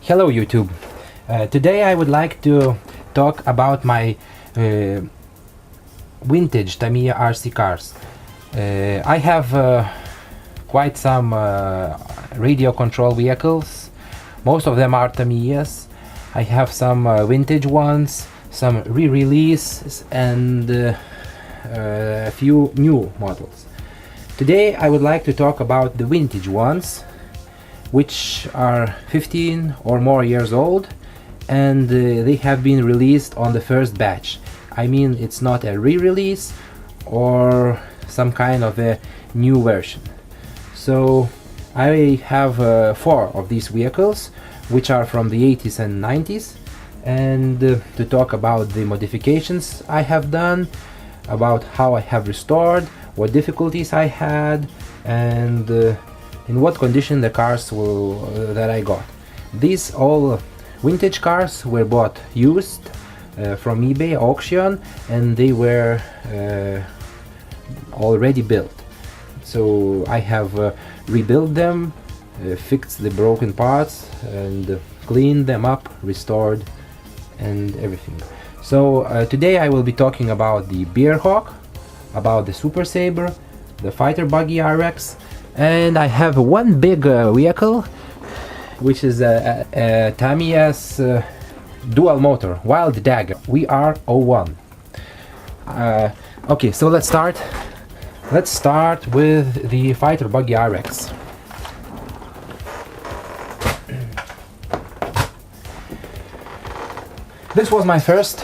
Hello YouTube. Today I would like to talk about my vintage Tamiya RC cars. I have quite some radio control vehicles. Most of them are Tamiyas. I have some vintage ones, some re-releases, and a few new models. Today I would like to talk about the vintage ones, which are 15 or more years old, and they have been released on the first batch. I mean, it's not a re-release or some kind of a new version. So I have 4 of these vehicles, which are from the 80s and 90s, and to talk about the modifications I have done, about how I have restored, what difficulties I had, and in what condition the cars that I got. These all vintage cars were bought used from eBay auction, and they were already built. So I have rebuilt them, fixed the broken parts, and cleaned them up, restored, and everything. So today I will be talking about the Bearhawk, about the Super Sabre, the Fighter Buggy RX, and I have one big vehicle, which is a Tamiya's dual motor Wild Dagger VR01. Okay, so let's start with the Fighter Buggy RX. This was my first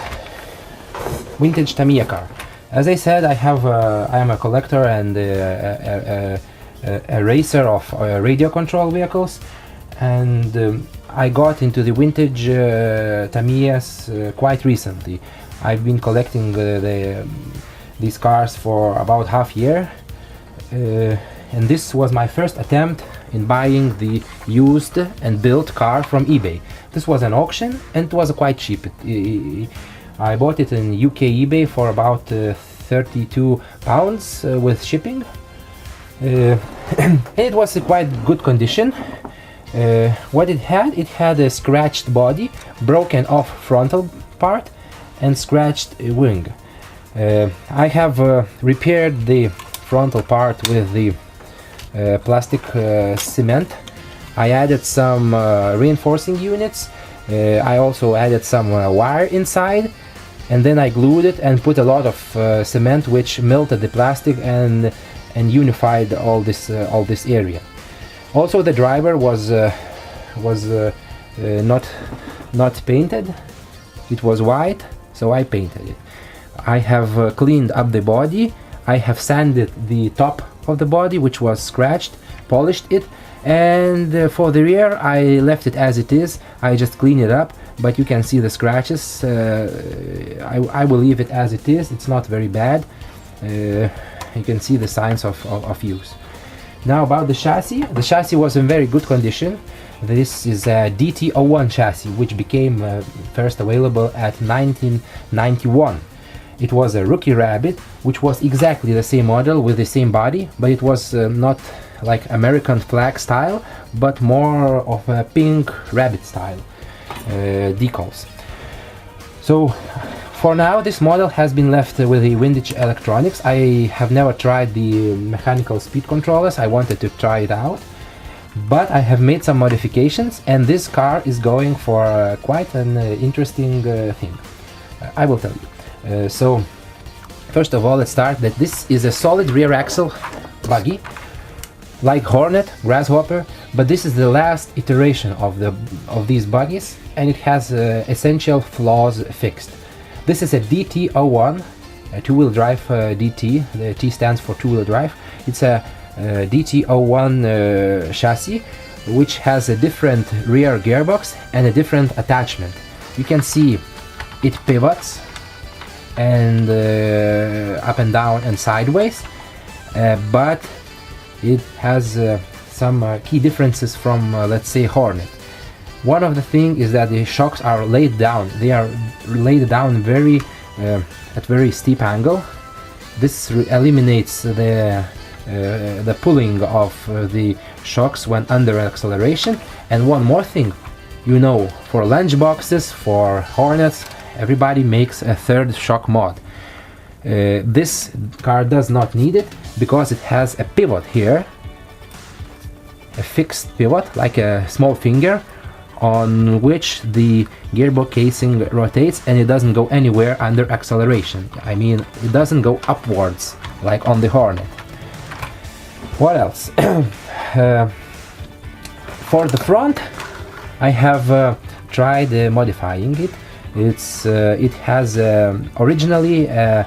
vintage Tamiya car. As I said, I am a collector and a racer of radio control vehicles, and I got into the vintage Tamiyas quite recently. I've been collecting these cars for about half year, and this was my first attempt in buying the used and built car from eBay. This was an auction, and it was quite cheap. I bought it in UK eBay for about £32 with shipping. And it was in quite good condition. What it had a scratched body, broken off frontal part, and scratched wing. I have repaired the frontal part with the plastic cement. I added some reinforcing units. I also added some wire inside, and then I glued it and put a lot of cement, which melted the plastic and unified all this area. Also, the driver was not painted. It was white, so I painted it. I have cleaned up the body. I have sanded the top of the body, which was scratched, polished it, and for the rear I left it as it is. I just cleaned it up, but you can see the scratches. I will leave it as it is. It's not very bad. You can see the signs of use. Now about the chassis. The chassis was in very good condition. This is a DT01 chassis, which became first available at 1991. It was a Rookie Rabbit, which was exactly the same model with the same body, but it was not like American flag style, but more of a pink rabbit style decals. So for now, this model has been left with the vintage electronics. I have never tried the mechanical speed controllers. I wanted to try it out, but I have made some modifications, and this car is going for quite an interesting thing. I will tell you. So first of all, let's start that this is a solid rear axle buggy, like Hornet, Grasshopper, but this is the last iteration of these buggies, and it has essential flaws fixed. This is a DT01, a two-wheel drive DT. The T stands for two-wheel drive. It's a DT01 chassis, which has a different rear gearbox and a different attachment. You can see it pivots and up and down and sideways, but it has some key differences from let's say Hornet. One of the things is that the shocks are laid down. They are laid down at very steep angle. This eliminates the pulling of the shocks when under acceleration. And one more thing, you know, for lunchboxes, for Hornets, everybody makes a third shock mod. This car does not need it because it has a pivot here, a fixed pivot like a small finger, on which the gearbox casing rotates, and it doesn't go anywhere under acceleration. I mean, it doesn't go upwards like on the Hornet. What else? For the front, I have tried modifying it. It has originally a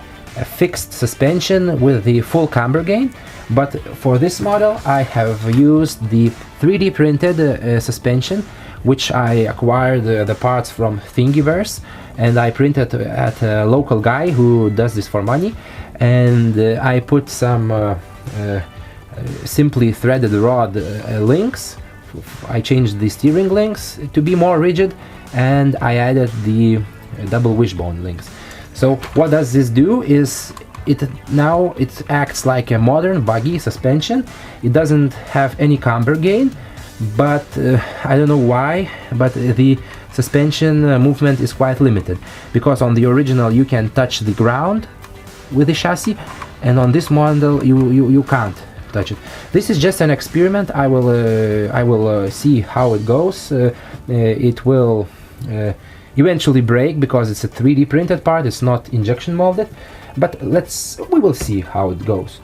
fixed suspension with the full camber gain, but for this model I have used the 3D printed suspension, which I acquired the parts from Thingiverse, and I printed at a local guy who does this for money, and I put some simply threaded rod links. I changed the steering links to be more rigid, and I added the double wishbone links. So what does this do is it acts like a modern buggy suspension. It doesn't have any camber gain, but I don't know why, but the suspension movement is quite limited, because on the original you can touch the ground with the chassis, and on this model you can't touch it. This is just an experiment. I will see how it goes. It will eventually break because it's a 3D printed part, it's not injection molded, but we will see how it goes.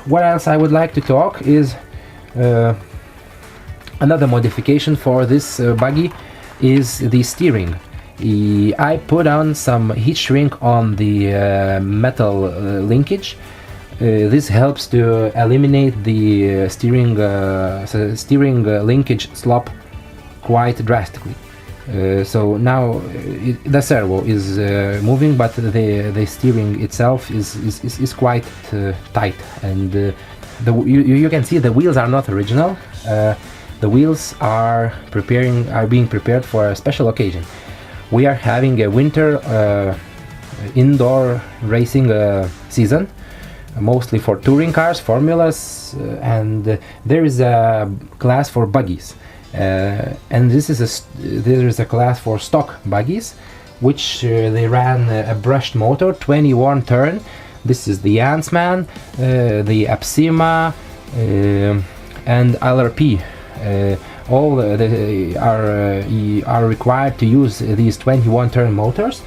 What else I would like to talk is another modification for this buggy is the steering. I put on some heat shrink on the metal linkage. This helps to eliminate the steering linkage slop quite drastically. So now the servo is moving, but the steering itself is quite tight, and you can see the wheels are not original. The wheels are being prepared for a special occasion. We are having a winter indoor racing season, mostly for touring cars, formulas, and there is a class for buggies, and there is a class for stock buggies, which they ran a brushed motor, 21 turn. This is the Antsman, the Apsima, and LRP. All they are required to use these 21 turn motors.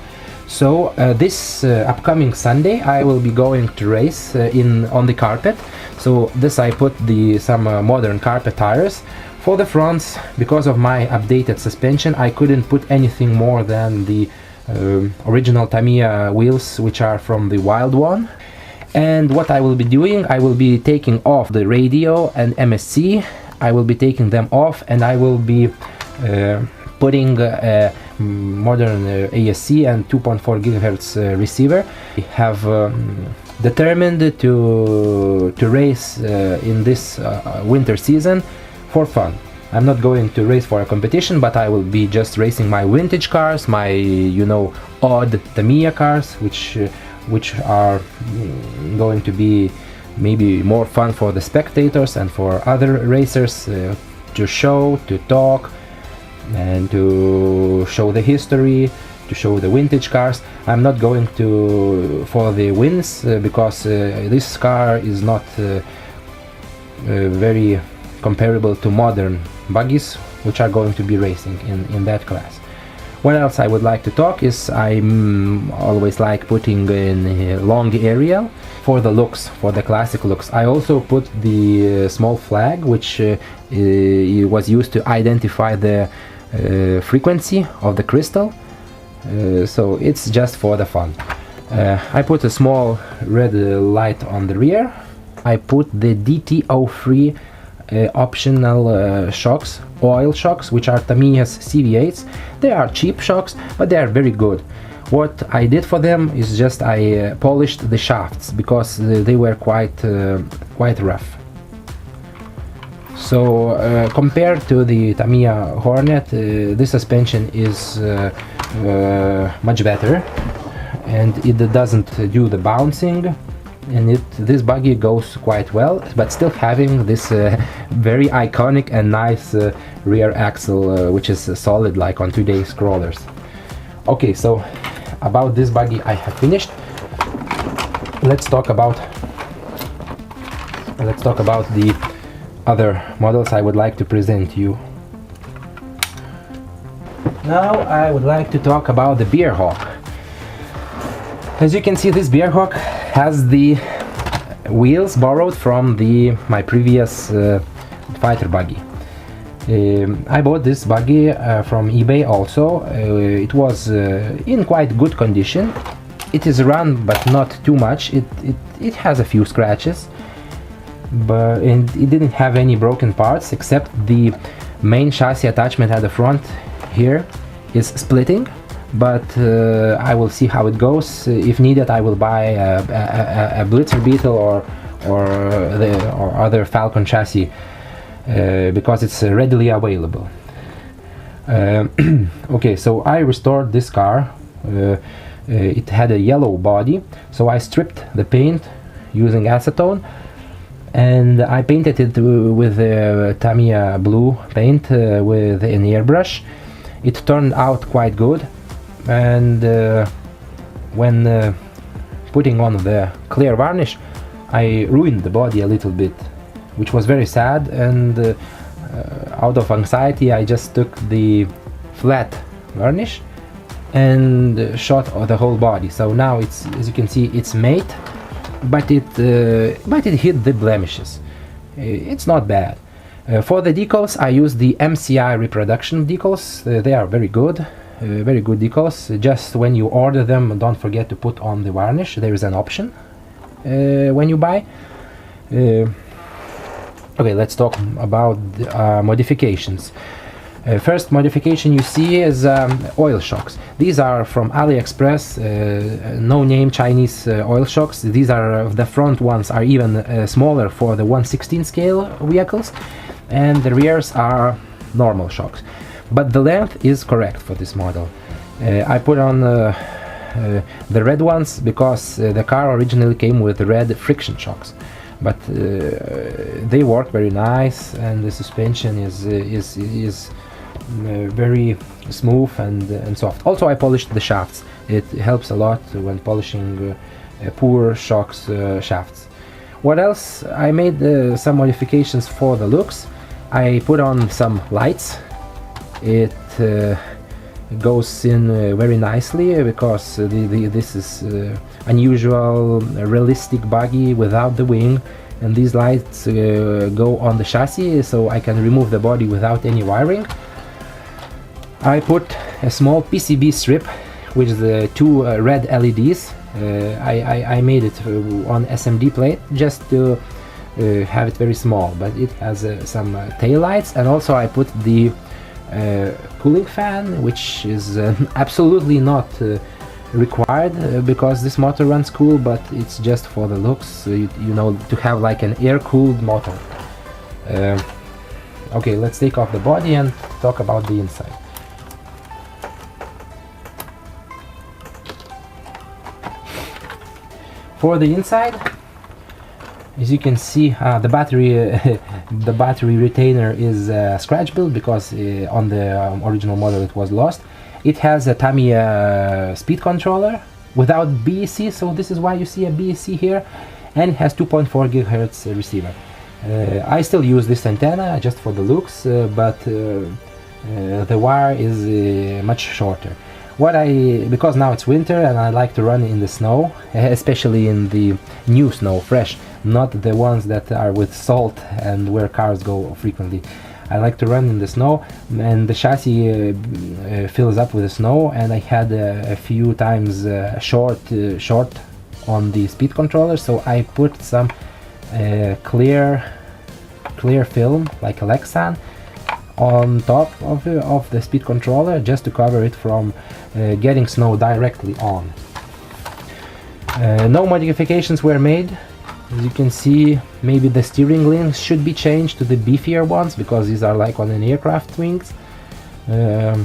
So this upcoming Sunday I will be going to race on the carpet. So this I put some modern carpet tires for the fronts. Because of my updated suspension, I couldn't put anything more than the original Tamiya wheels, which are from the Wild One. And what I will be doing, I will be taking off the radio and MSC. I will be taking them off, and I will be putting a modern ASC and 2.4 GHz receiver. I have determined to race in this winter season for fun. I'm not going to race for a competition, but I will be just racing my vintage cars, my odd Tamiya cars, which are going to be maybe more fun for the spectators and for other racers to show, to talk, and to show the history, to show the vintage cars. I'm not going for the wins because this car is not very comparable to modern buggies, which are going to be racing in that class. What else I would like to talk is I always like putting in long aerial for the looks, for the classic looks. I also put the small flag, which was used to identify the frequency of the crystal. So it's just for the fun. I put a small red light on the rear. I put the DTO3 optional shocks, oil shocks, which are Tamiya's CV8s. They are cheap shocks, but they are very good. What I did for them is just I polished the shafts because they were quite rough. So compared to the Tamiya Hornet, this suspension is much better, and it doesn't do the bouncing. and this buggy goes quite well, but still having this very iconic and nice rear axle, which is solid like on today's crawlers. Okay, so about this buggy I have finished. Let's talk about the other models I would like to present you. Now I would like to talk about the Bearhawk. As you can see, this Bearhawk has the wheels borrowed from my previous fighter buggy. I bought this buggy from eBay also. It was in quite good condition. It is run but not too much. It has a few scratches, and it didn't have any broken parts except the main chassis attachment at the front here is splitting, but I will see how it goes. If needed, I will buy a Blitzer Beetle or other Falcon chassis because it's readily available. Okay, so I restored this car. It had a yellow body, so I stripped the paint using acetone, and I painted it with Tamiya blue paint with an airbrush. It turned out quite good, and when putting on the clear varnish, I ruined the body a little bit, which was very sad, and out of anxiety I just took the flat varnish and shot the whole body. So now it's, as you can see, it's matte, but it hid the blemishes. It's not bad. For the decals, I use the MCI reproduction decals. They are very good decals. Just when you order them, don't forget to put on the varnish. There is an option when you buy. Okay, let's talk about modifications. First modification you see is oil shocks. These are from AliExpress, no-name Chinese oil shocks. These are, the front ones are even smaller for the 1/16 scale vehicles, and the rears are normal shocks. But the length is correct for this model. I put on the red ones because the car originally came with red friction shocks, but they work very nice, and the suspension is very smooth and soft. Also, I polished the shafts. It helps a lot when polishing poor shocks shafts. What else? I made some modifications for the looks. I put on some lights. It goes in very nicely because this is unusual realistic buggy without the wing, and these lights go on the chassis, so I can remove the body without any wiring. I put a small PCB strip with the two red LEDs. I made it on SMD plate just to have it very small, but it has some tail lights, and also I put the cooling fan, which is absolutely not required because this motor runs cool, but it's just for the looks, you know, to have like an air-cooled motor. Okay, let's take off the body and talk about the inside. For the inside, as you can see, the battery retainer is scratch built because on the original model it was lost. It has a Tamiya speed controller without BEC, so this is why you see a BEC here, and it has 2.4 GHz receiver. I still use this antenna just for the looks, but the wire is much shorter. Because now it's winter and I like to run in the snow, especially in the new snow, fresh, not the ones that are with salt and where cars go frequently. I like to run in the snow, and the chassis fills up with the snow, and I had a few times short on the speed controller, so I put some clear film like Lexan on top of the speed controller just to cover it from getting snow directly on. No modifications were made. As you can see, maybe the steering links should be changed to the beefier ones because these are like on an aircraft wings. I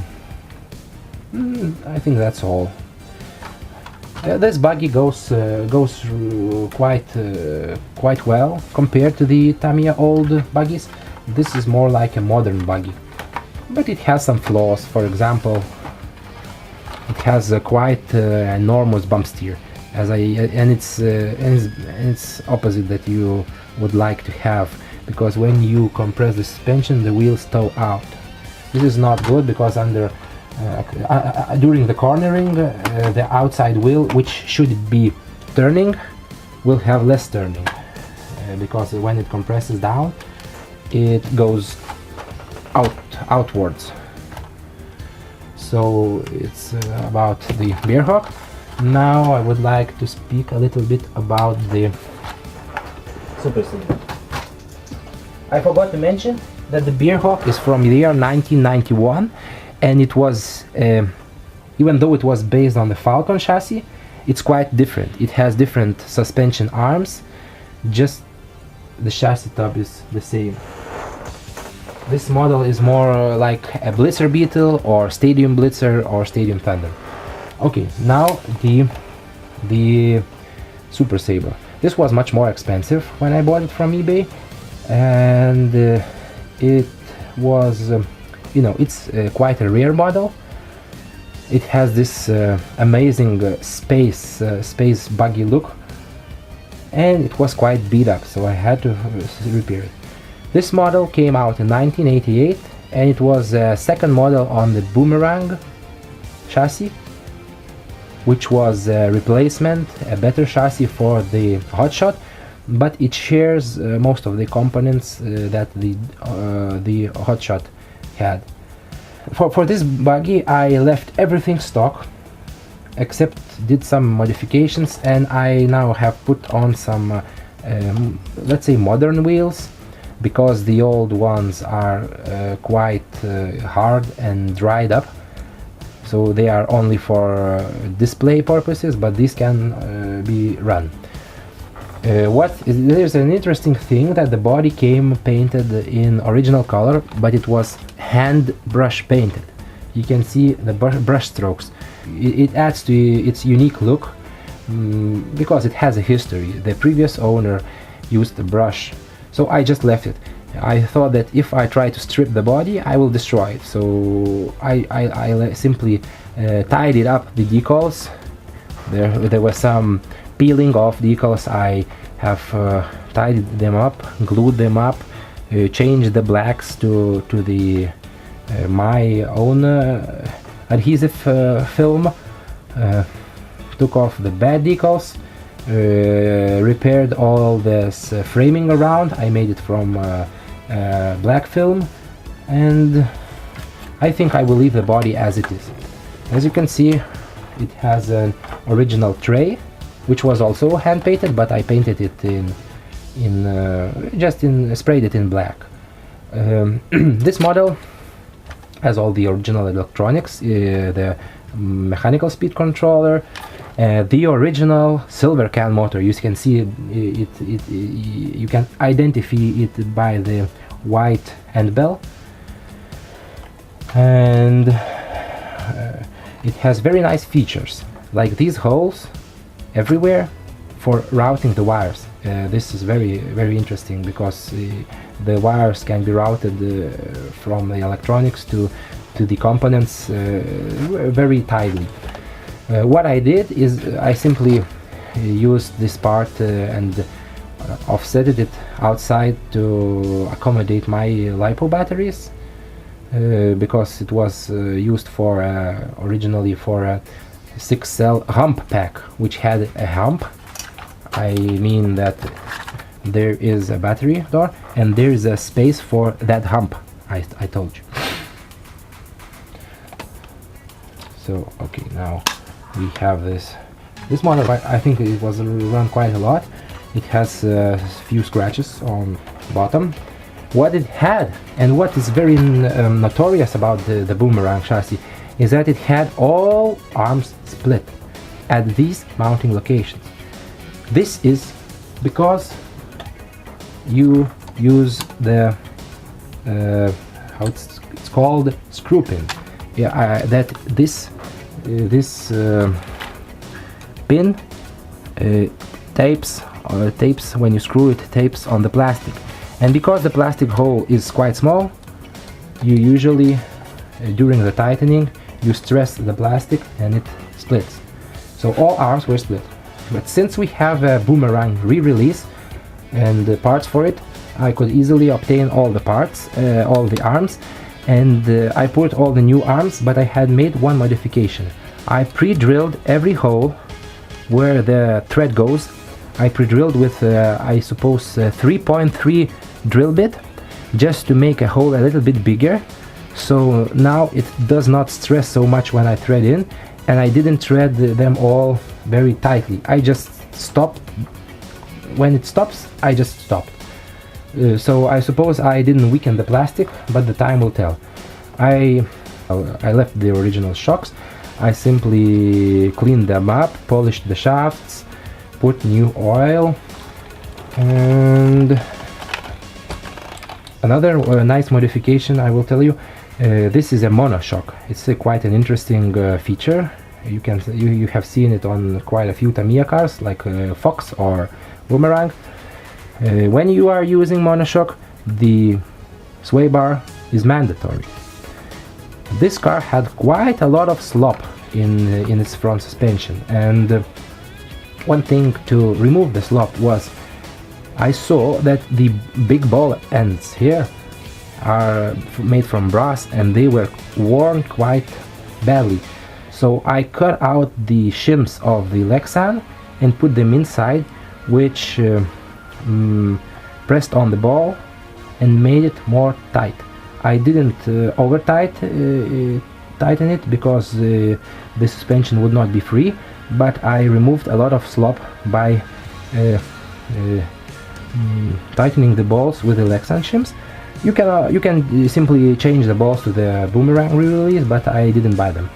think that's all. This buggy goes quite well compared to the Tamiya old buggies. This is more like a modern buggy, but it has some flaws. For example, it has a quite enormous bump steer, and it's opposite that you would like to have, because when you compress the suspension, the wheels tow out. This is not good because during the cornering, the outside wheel, which should be turning, will have less turning, because when it compresses down, it goes outwards. So it's about the bear hawk. Now I would like to speak a little bit about the Super Sabre. I forgot to mention that the bear hawk is from the year 1991, and it was, even though it was based on the Falcon chassis, it's quite different. It has different suspension arms, just the chassis top is the same. This model is more like a Blitzer Beetle or Stadium Blitzer or Stadium Thunder. Okay, now the Super Sabre. This was much more expensive when I bought it from eBay, and it was, it's quite a rare model. It has this amazing space buggy look, and it was quite beat up, so I had to repair it. This model came out in 1988, and it was a second model on the Boomerang chassis, which was a replacement, a better chassis for the Hotshot, but it shares most of the components that the Hotshot had. For this buggy, I left everything stock, except did some modifications, and I now have put on some, let's say, modern wheels, because the old ones are quite hard and dried up, so they are only for display purposes, but these can be run. There's an interesting thing that the body came painted in original color, but it was hand brush painted. You can see the brush strokes. It adds to its unique look, because it has a history. The previous owner used the brush, so I just left it. I thought that if I try to strip the body, I will destroy it, so I simply tidied up the decals. There was some peeling off decals. I have tidied them up, glued them up, changed the blacks to the my own adhesive film, took off the bad decals, repaired all this framing around. I made it from black film, and I think I will leave the body as it is. As you can see, it has an original tray, which was also hand painted, but I painted it sprayed it in black. This model has all the original electronics, the mechanical speed controller, the original silver can motor. You can see you can identify it by the white end bell, and it has very nice features, like these holes everywhere for routing the wires. This is very interesting, because the wires can be routed from the electronics to the components very tightly. What I did is I simply used this part and offsetted it outside to accommodate my LiPo batteries, because it was used for originally for a 6-cell hump pack, which had a hump. I mean that there is a battery door and there is a space for that hump I told you. So okay, now we have this model. I think it was run quite a lot. It has a few scratches on bottom. What it had, and what is very notorious about the Boomerang chassis, is that it had all arms split at these mounting locations. This is because you use the how it's called, screw pin. Yeah, that this pin tapes when you screw it, tapes on the plastic. And because the plastic hole is quite small, you usually during the tightening you stress the plastic and it splits. So all arms were split. But since we have a boomerang re-release and the parts for it, I could easily obtain all the parts, all the arms, and I put all the new arms, but I had made one modification. I pre-drilled every hole where the thread goes. I pre-drilled with I suppose 3.3 drill bit, just to make a hole a little bit bigger, so now it does not stress so much when I thread in, and I didn't thread them all very tightly. I just stopped. When it stops, I just stopped. So I suppose I didn't weaken the plastic, but the time will tell. I left the original shocks. I simply cleaned them up, polished the shafts, put new oil, and another nice modification I will tell you. This is a monoshock. It's quite an interesting feature. You have seen it on quite a few Tamiya cars like Fox or Boomerang. When you are using monoshock, the sway bar is mandatory. This car had quite a lot of slop in its front suspension, and one thing to remove the slop was I saw that the big ball ends here are made from brass and they were worn quite badly. So I cut out the shims of the Lexan and put them inside, which pressed on the ball and made it more tight. I didn't over tighten it because the suspension would not be free, but I removed a lot of slop by tightening the balls with the Lexan shims. You can simply change the balls to the Boomerang re-release, but I didn't buy them.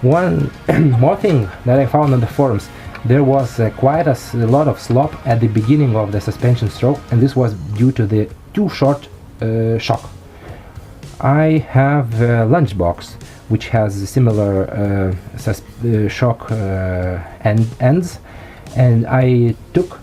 One more thing that I found on the forums, there was quite a lot of slop at the beginning of the suspension stroke, and this was due to the too short shock. I have a Lunchbox which has similar shock ends, and I took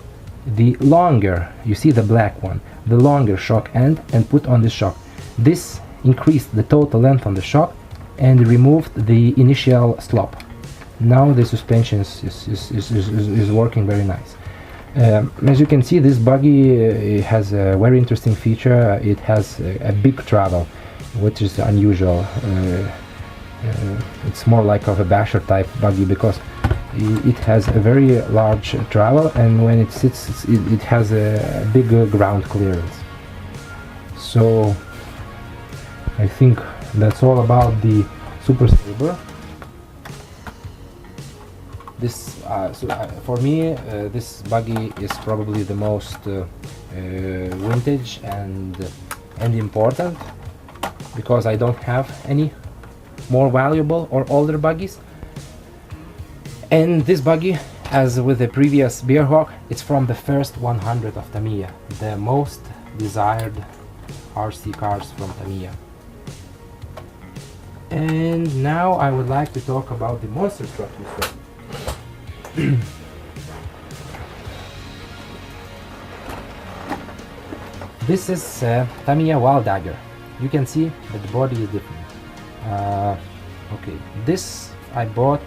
the longer, you see the black one, the longer shock end, and put on the shock. This increased the total length on the shock and removed the initial slop. Now the suspension is working very nice. As you can see, this buggy has a very interesting feature. It has a big travel, which is unusual. It's more like of a basher type buggy because it has a very large travel, and when it sits it has a big ground clearance. So I think that's all about the Super Sabre. This for me this buggy is probably the most vintage and important, because I don't have any more valuable or older buggies. And this buggy, as with the previous Bearhawk, it's from the first 100 of Tamiya, the most desired RC cars from Tamiya. And now I would like to talk about the monster truck we saw. This is Tamiya dagger. You can see that the body is different. Okay, this I bought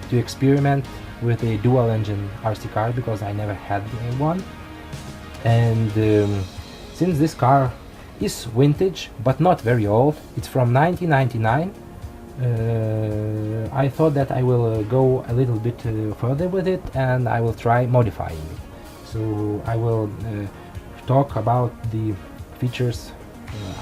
to experiment with a dual engine RC car because I never had one, and since this car is vintage but not very old, it's from 1999, I thought that I will go a little bit further with it and I will try modifying it. So I will talk about the features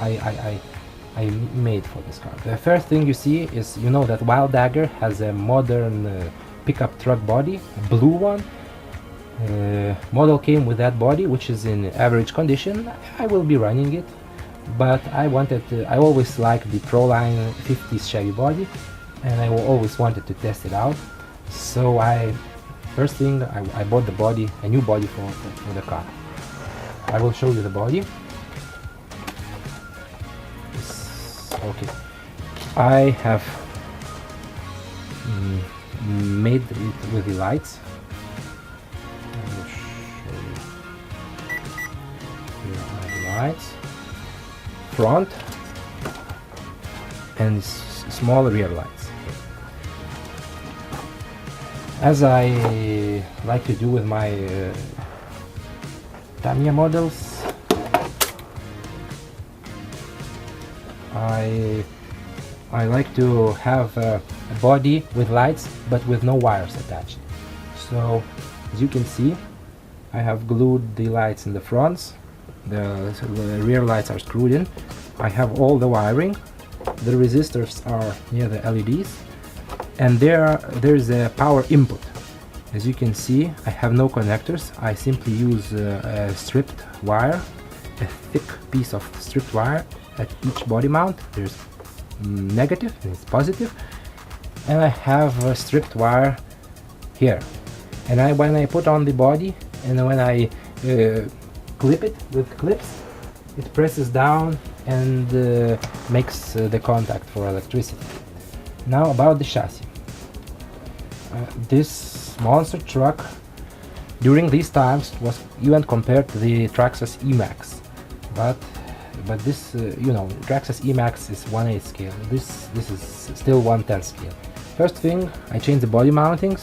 I made for this car. The first thing you see is, you know, that dagger has a modern pickup truck body, a blue one. Model came with that body, which is in average condition. I will be running it, but I always liked the Proline 50s Chevy body, and I always wanted to test it out. So first thing I bought the body, a new body for the car. I will show you the body. Okay, I have made it with the lights lights, front and small rear lights. As I like to do with my Tamiya models, I like to have a body with lights but with no wires attached. So as you can see, I have glued the lights in the fronts, the rear lights are screwed in, I have all the wiring, the resistors are near the LEDs, and there is a power input. As you can see, I have no connectors, I simply use a stripped wire, a thick piece of stripped wire at each body mount. There's negative and it's positive, and I have a stripped wire here. And when I put on the body and when I clip it with clips, it presses down and makes the contact for electricity. Now about the chassis. This monster truck during these times was even compared to the Traxxas Emax, but this Traxxas Emax is 1/8 scale. This is still 1/10 scale. First thing, I changed the body mountings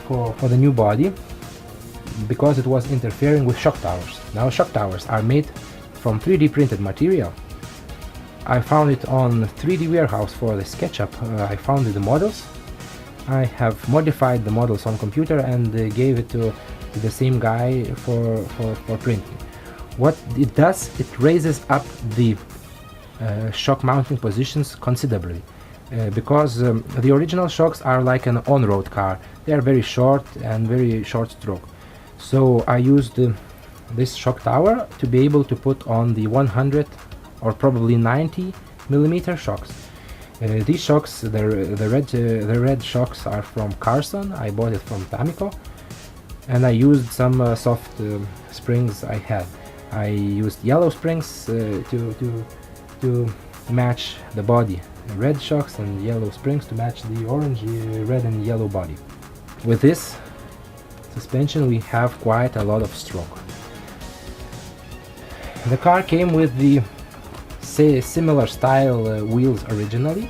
for the new body because it was interfering with shock towers. Now shock towers are made from 3D printed material. I found it on 3D warehouse for the SketchUp. I found the models. I have modified the models on computer and gave it to the same guy for printing. What it does, it raises up the shock mounting positions considerably. Because the original shocks are like an on-road car. They are very short and very short stroke. So I used this shock tower to be able to put on the 100 or probably 90 millimeter shocks. These shocks, the red shocks are from Carson. I bought it from Tamiya, and I used some soft springs I had. I used yellow springs to match the body, red shocks and yellow springs to match the orange, red and yellow body. With this suspension we have quite a lot of stroke. The car came with the similar style wheels originally,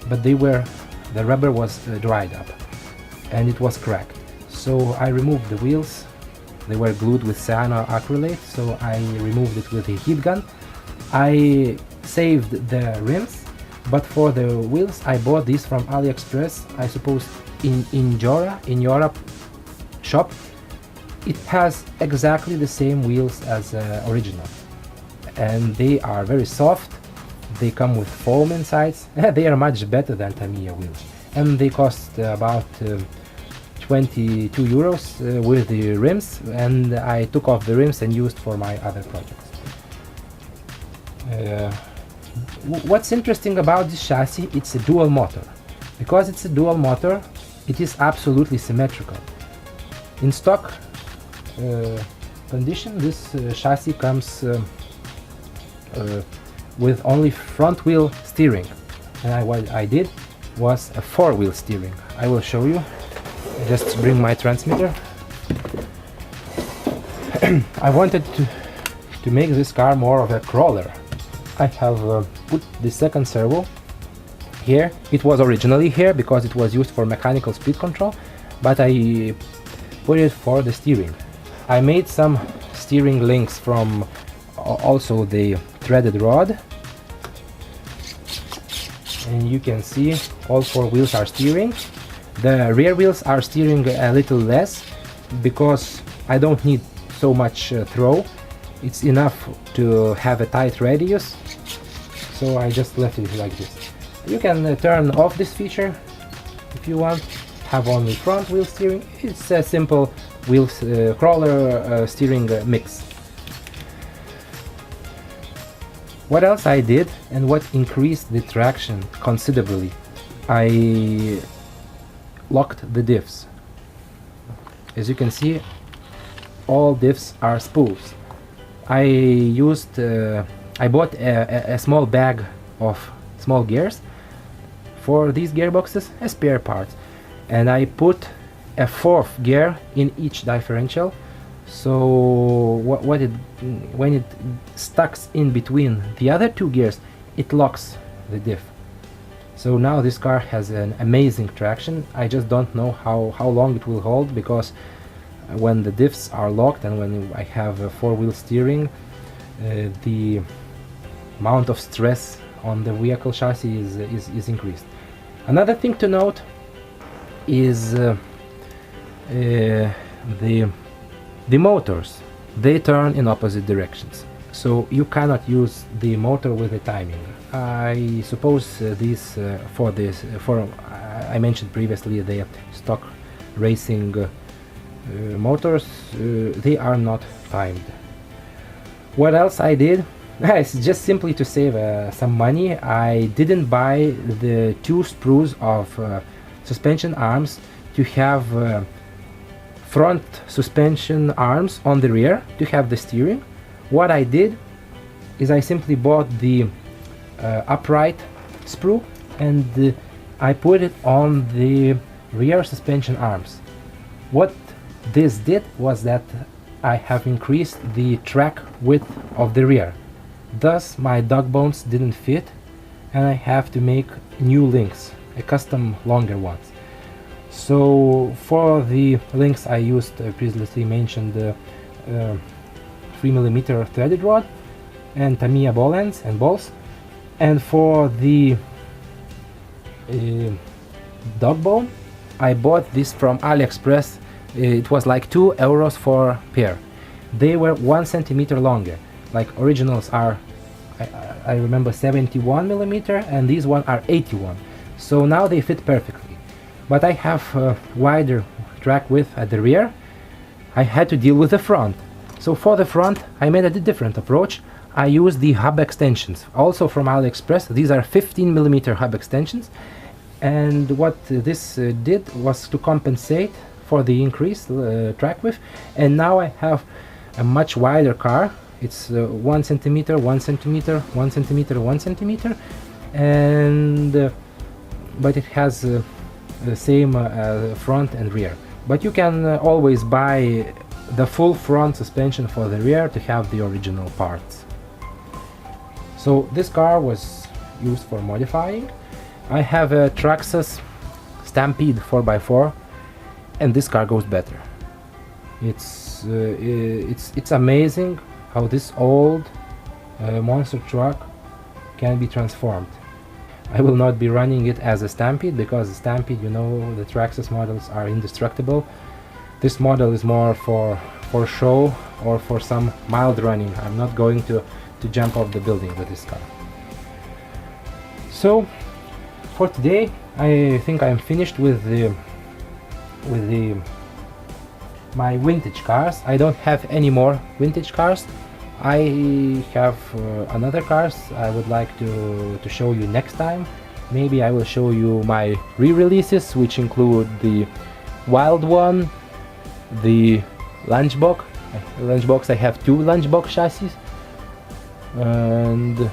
but the rubber was dried up and it was cracked. So I removed the wheels. They were glued with cyanoacrylate, so I removed it with a heat gun. I saved the rims, but for the wheels I bought these from AliExpress, I suppose in Europe shop. It has exactly the same wheels as original, and they are very soft. They come with foam inside. They are much better than Tamiya wheels, and they cost about 22 euros with the rims, and I took off the rims and used for my other projects. What's interesting about this chassis, it's a dual motor. Because it's a dual motor, it is absolutely symmetrical. In stock condition, this chassis comes with only front wheel steering, and what I did was a 4-wheel steering. I will show you. Just bring my transmitter. I wanted to make this car more of a crawler. I have put the second servo here. It was originally here because it was used for mechanical speed control, but I put it for the steering. I made some steering links from also the threaded rod, and you can see all 4 wheels are steering. The rear wheels are steering a little less because I don't need so much throw. It's enough to have a tight radius, so I just left it like this. You can turn off this feature if you want. Have only front wheel steering. It's a simple wheels crawler steering mix. What else I did and what increased the traction considerably, I locked the diffs. As you can see, all diffs are spools. I bought a small bag of small gears for these gearboxes as spare parts, and I put a 4th gear in each differential. So when it stucks in between the other two gears, it locks the diff. So now this car has an amazing traction. I just don't know how long it will hold, because when the diffs are locked and when I have a four-wheel steering, the amount of stress on the vehicle chassis is increased. Another thing to note is the motors. They turn in opposite directions, so you cannot use the motor with the timing. I suppose I mentioned previously the stock racing motors, they are not timed. What else I did? It's just simply to save some money. I didn't buy the two sprues of suspension arms to have front suspension arms on the rear to have the steering. What I did is I simply bought the upright sprue and I put it on the rear suspension arms. What this did was that I have increased the track width of the rear. Thus my dog bones didn't fit and I have to make new links, a custom longer ones. So for the links I used previously mentioned 3mm threaded rod and Tamiya ball ends and balls. And for the dog bone, I bought this from AliExpress. It was like €2 for pair. They were 1 centimeter longer. Like originals are, I remember 71mm, and these one are 81. So now they fit perfectly. But I have a wider track width at the rear. I had to deal with the front. So for the front, I made a different approach. I used the hub extensions, also from AliExpress. These are 15mm hub extensions. And what this did was to compensate for the increased track width. And now I have a much wider car. It's 1 centimeter, 1 centimeter, 1 centimeter, 1 centimeter. And but it has the same front and rear. But you can always buy the full front suspension for the rear to have the original parts. So this car was used for modifying. I have a Traxxas Stampede 4x4 and this car goes better. It's amazing how this old monster truck can be transformed. I will not be running it as a Stampede because the Stampede, you know, the Traxxas models are indestructible. This model is more for show or for some mild running. I'm not going to jump off the building with this car. So for today I think I'm finished with my vintage cars. I don't have any more vintage cars. I have another cars I would like to show you next time. Maybe I will show you my re-releases, which include the Wild One, the Lunchbox. I have two Lunchbox chassis, and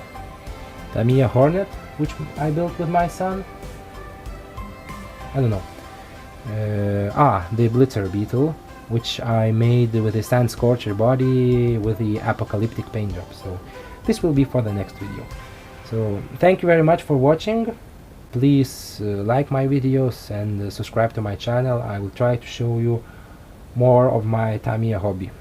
Tamiya Hornet, which I built with my son. I don't know. The Blitzer Beetle, which I made with a Sand Scorcher body with the apocalyptic paint job. So this will be for the next video. So thank you very much for watching. Please like my videos and subscribe to my channel. I will try to show you more of my Tamiya hobby.